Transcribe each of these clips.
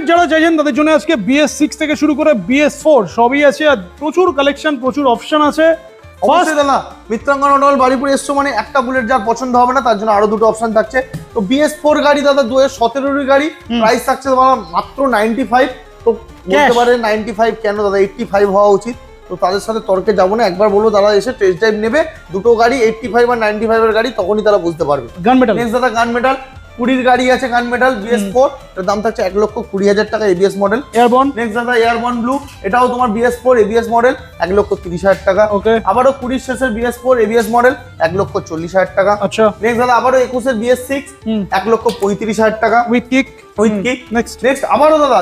যারা চাইছেন তাদের জন্য আজকে BS6 থেকে শুরু করে BS4 সবই আছে, আর প্রচুর কালেকশন, প্রচুর অপশন আছে। অবশ্যই দাদা, মিত্রাঙ্গন অটোমোবাইল বাড়িপুরে এসছো মানে একটা বুলেট যার পছন্দ হবে না তার জন্য আরো দুটো অপশন থাকছে। তো BS4 গাড়ি দাদা 2017 গাড়ি, প্রাইস থাকছে তোমার মাত্র 95। তো বলতে পারে 95 কেন দাদা, 85 হওয়া উচিত। তো তাদের সাথে তর্কে যাবো না, একবার বলবো তারা এসে টেস্ট ড্রাইভ নেবে দুটো গাড়ি 85 আর 95 এর গাড়ি, তখনই তারা বুঝতে পারবে। গান মেটাল নেক্সট দাদা গান মেটাল 20 গাড়ি আছে, গান মেটাল BS4, এর দাম থাকছে 1,20,000 টাকা, ABS মডেল। এয়ারবর্ন নেক্সট দাদা এয়ারবর্ন ব্লু, এটাও তোমার BS4 ABS মডেল, 1,30,000 টাকা। ওকে। আবারও 20 শেষের BS4 ABS মডেল, 1,40,000 টাকা। আচ্ছা নেক্সট দাদা আবারও 21 BS6, 1,35,000 টাকা with kick. With kick. Next next আবারও দাদা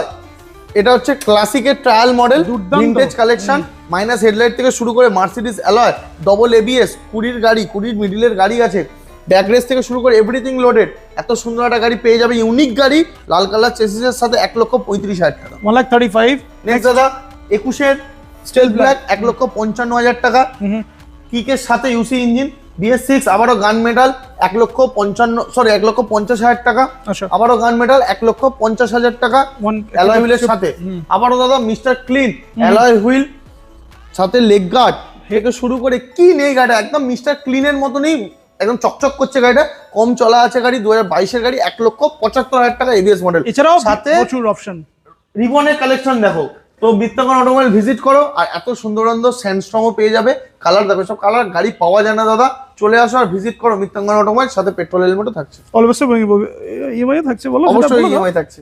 এটা হচ্ছে ক্লাসিকের ট্রায়াল মডেল, দুর্দান্ত। ভিনটেজ কালেকশন, মাইনাস হেডলাইট থেকে শুরু করে মার্সিডিজ অ্যালয়, ডবল ABS, 20 গাড়ি, 20 মিডিলের গাড়ি আছে, ব্যাক রেস থেকে শুরু করে এভরিথিং লোডেড। এত সুন্দর একটা গাড়ি পেয়ে যাবে, ইউনিক গাড়ি, লাল কালার চেসিসের সাথে, 1,35,000 টাকা। 1,35,000। নেক্সট দাদা 21 স্টেল ব্ল্যাক, 1,55,000 টাকা, কিকের সাথে ইউসি ইঞ্জিন, BS6, আবারও গান মেটাল, 1,50,000 টাকা। আচ্ছা আবারও গান মেটাল, 1,50,000 টাকা অ্যালয় হুইলের সাথে। আবারও দাদা মিস্টার ক্লিন অ্যালয় হুইল সাথে লেগ গার্ড থেকে শুরু করে কি নেই গাড়িটা, একদম মিস্টার ক্লিনের মতনই একদম চকচক করছে গাড়িটা। কম চলা আছে গাড়ি, 2022 এর গাড়ি, 1,75,000 টাকা ABS মডেল। এছাড়াও সাথে প্রচুর অপশন। রিবনের কালেকশন দেখো। তো মিত্রাঙ্গন অটোমোবাইল ভিজিট করো, আর এত সুন্দর সুন্দর স্যান্ডস্টর্মও পেয়ে যাবে। কালার দেখো, সব কালার গাড়ি পাওয়া যায় না দাদা, চলে আসো আর ভিজিট করো মিত্রাঙ্গন অটোমোবাইল, সাথে পেট্রোল হেলমেটও থাকছে। অলওয়েজ ইএমআই থাকছে, বলো অবশ্যই EMI থাকছে।